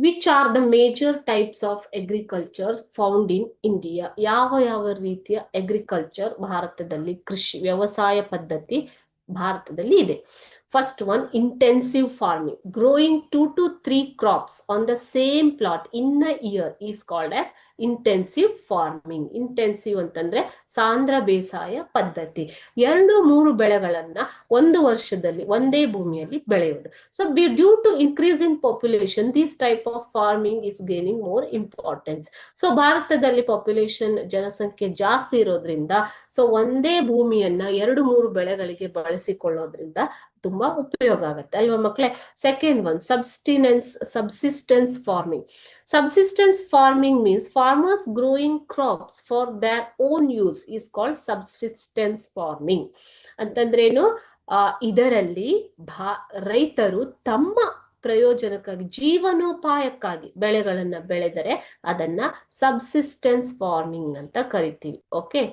Which are the major types of agriculture found in India? ಯಾವ ರೀತಿಯ agriculture ಭಾರತದಲ್ಲಿ, ಕೃಷಿ ವ್ಯವಸಾಯ ಪದ್ಧತಿ ಭಾರತದಲ್ಲಿ ಇದೆ? First one, intensive farming, growing 2 to 3 crops on the same plot in a year is called as intensive farming. Intensive ಅಂತಂದ್ರೆ ಸಾಂದ್ರ ಬೇಸಾಯ ಪದ್ಧತಿ, 2-3 ಬೆಳೆಗಳನ್ನ ಒಂದು ವರ್ಷದಲ್ಲಿ ಒಂದೇ ಭೂಮಿಯಲ್ಲಿ ಬೆಳೆಯುವುದು. So due to increase in population, this type of farming is gaining more importance. So ಭಾರತದಲ್ಲಿ ಪಾಪ್ಯುಲೇಷನ್, ಜನಸಂಖ್ಯೆ ಜಾಸ್ತಿ ಇರೋದ್ರಿಂದ ಸೊ ಒಂದೇ ಭೂಮಿಯನ್ನ 2-3 ಬೆಳೆಗಳಿಗೆ ಬಳಸಿಕೊಳ್ಳೋದ್ರಿಂದ ತುಂಬಾ ಉಪಯೋಗ ಆಗುತ್ತೆ ಅಲ್ವಾ ಮಕ್ಕಳೇ? Second one, subsistence farming. Subsistence farming means farmers growing crops for their own use is called subsistence farming. ಅಂತಂದ್ರೇನು, ಇದರಲ್ಲಿ ರೈತರು ತಮ್ಮ ಪ್ರಯೋಜನಕ್ಕಾಗಿ, ಜೀವನೋಪಾಯಕ್ಕಾಗಿ ಬೆಳೆಗಳನ್ನ ಬೆಳೆದರೆ ಅದನ್ನ ಸಬ್ಸಿಸ್ಟೆನ್ಸ್ ಫಾರ್ಮಿಂಗ್ ಅಂತ ಕರಿತೀವಿ. ಓಕೆ,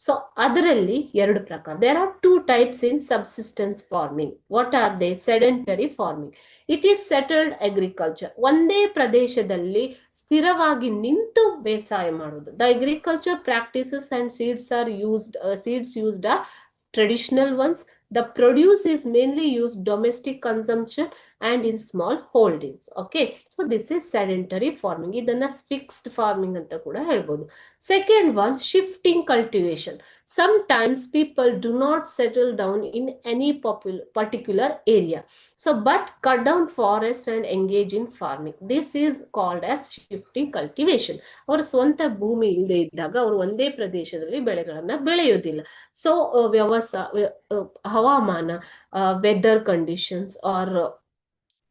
ಸೊ ಅದರಲ್ಲಿ 2 ಪ್ರಕಾರ. There are 2 types in subsistence farming. What are they? Sedentary farming, it is settled agriculture. ಒಂದೇ ಪ್ರದೇಶದಲ್ಲಿ ಸ್ಥಿರವಾಗಿ ನಿಂತು ಬೇಸಾಯ ಮಾಡುವುದು. The agriculture practices and seeds used are traditional ones. The produce is mainly used domestic consumption and in small holdings. Okay, so this is sedentary farming. ಇದನ್ನ fixed farming ಅಂತ ಕೂಡ ಹೇಳ್ಬೋದು. Second one, shifting cultivation. Sometimes people do not settle down in any particular area, so but cut down forest and engage in farming. This is called as shifting cultivation. ಅವರ ಸ್ವಂತ ಭೂಮಿ ಇಲ್ಲದೆ ಇದ್ದಾಗ ಅವರು ಒಂದೇ ಪ್ರದೇಶದಲ್ಲಿ ಬೆಳೆಗಳನ್ನ ಬೆಳೆಯೋದಿಲ್ಲ. ಸೊ ಹವಾಮಾನ, ವೆದರ್ ಕಂಡೀಷನ್ಸ್ ಆರ್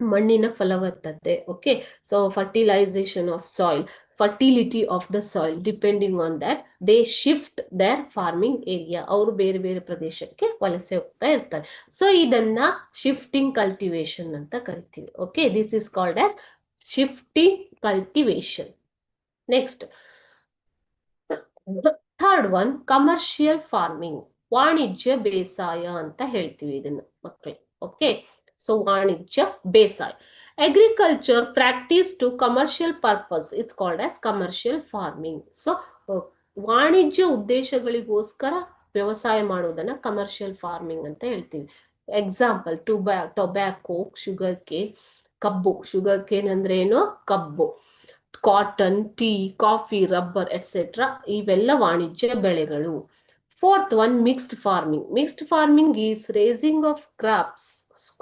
ಮಣ್ಣಿನ ಫಲವತ್ತತೆ, okay, so fertilization of soil, fertility of the soil, depending on that they shift their farming area. ಅವರು ಬೇರೆ ಬೇರೆ ಪ್ರದೇಶಕ್ಕೆ ವಲಸೆ ಹೋಗ್ತಾ ಇರ್ತಾರೆ. ಸೊ ಇದನ್ನ ಶಿಫ್ಟಿಂಗ್ ಕಲ್ಟಿವೇಶನ್ ಅಂತ ಕರಿತೀವಿ. Okay, this is called as shifting cultivation. Next, third one, commercial farming, ವಾಣಿಜ್ಯ ಬೇಸಾಯ ಅಂತ ಹೇಳ್ತೀವಿ ಇದನ್ನ ಮಕ್ಕಳೇ. ಓಕೆ, ಸೊ ವಾಣಿಜ್ಯ ಬೇಸಾಯ, agriculture practice to commercial purpose, it's called as commercial farming. So ವಾಣಿಜ್ಯ ಉದ್ದೇಶಗಳಿಗೋಸ್ಕರ ವ್ಯವಸಾಯ ಮಾಡುವುದನ್ನ ಕಮರ್ಷಿಯಲ್ ಫಾರ್ಮಿಂಗ್ ಅಂತ ಹೇಳ್ತೀವಿ. ಎಕ್ಸಾಂಪಲ್, ಟೊಬ್ಯಾಕೋ, ಶುಗರ್ ಕೇನ್, ಕಬ್ಬು. ಶುಗರ್ ಕೇನ್ ಅಂದ್ರೆ ಏನು? ಕಬ್ಬು. Cotton, tea, coffee, rubber etcetera, ಇವೆಲ್ಲ ವಾಣಿಜ್ಯ ಬೆಳೆಗಳು. Fourth one, mixed farming. Mixed farming is raising of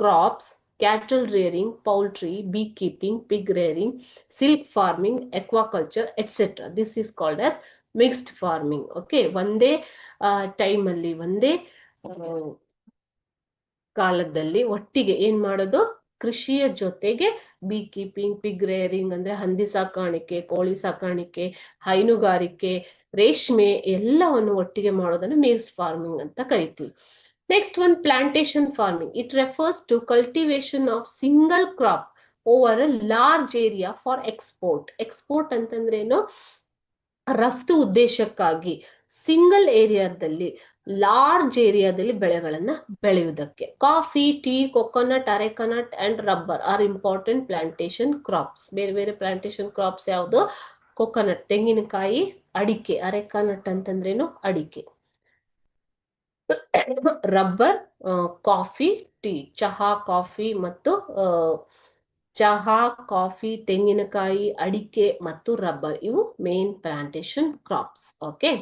crops, cattle rearing, poultry, beekeeping, pig rearing, silk farming, aquaculture, etc. This is called as mixed farming. Okay, ಒಂದೇ time ಅಲ್ಲಿ, ಒಂದೇ ಕಾಲದಲ್ಲಿ ಒಟ್ಟಿಗೆ ಏನ್ ಮಾಡೋದು? ಕೃಷಿಯ ಜೊತೆಗೆ ಬೀ ಕೀಪಿಂಗ್, ಪಿಗ್ ರೇರಿಂಗ್ ಅಂದ್ರೆ ಹಂದಿ ಸಾಕಾಣಿಕೆ, ಕೋಳಿ ಸಾಕಾಣಿಕೆ, ಹೈನುಗಾರಿಕೆ, ರೇಷ್ಮೆ ಎಲ್ಲವನ್ನು ಒಟ್ಟಿಗೆ ಮಾಡೋದನ್ನ ಮಿಕ್ಸ್ಡ್ ಫಾರ್ಮಿಂಗ್ ಅಂತ ಕರಿತೀವಿ. Next one, plantation farming. It refers to cultivation of single crop over a large area for export. Export ಅಂತಂದ್ರೇನು? ರಫ್ತು ಉದ್ದೇಶಕ್ಕಾಗಿ ಸಿಂಗಲ್ ಏರಿಯಾದಲ್ಲಿ, ಲಾರ್ಜ್ ಏರಿಯಾದಲ್ಲಿ ಬೆಳೆಗಳನ್ನ ಬೆಳೆಯುವುದಕ್ಕೆ. Coffee, tea, coconut, areca nut and rubber are important plantation crops. ಬೇರೆ ಬೇರೆ ಪ್ಲಾಂಟೇಶನ್ ಕ್ರಾಪ್ಸ್ ಯಾವುದು? ಕೊಕೊನಟ್ ತೆಂಗಿನಕಾಯಿ, ಅಡಿಕೆ. ಅರೆಕನಟ್ ಅಂತಂದ್ರೇನು? ಅಡಿಕೆ. ರಬ್ಬರ್, ಕಾಫಿ, ಟೀ, ಚಹಾ, ಕಾಫಿ ಮತ್ತು ಚಹಾ, ಕಾಫಿ, ತೆಂಗಿನಕಾಯಿ, ಅಡಿಕೆ ಮತ್ತು ರಬ್ಬರ್, ಇವು ಮೇನ್ ಪ್ಲಾಂಟೇಶನ್ ಕ್ರಾಪ್ಸ್. ಓಕೆ.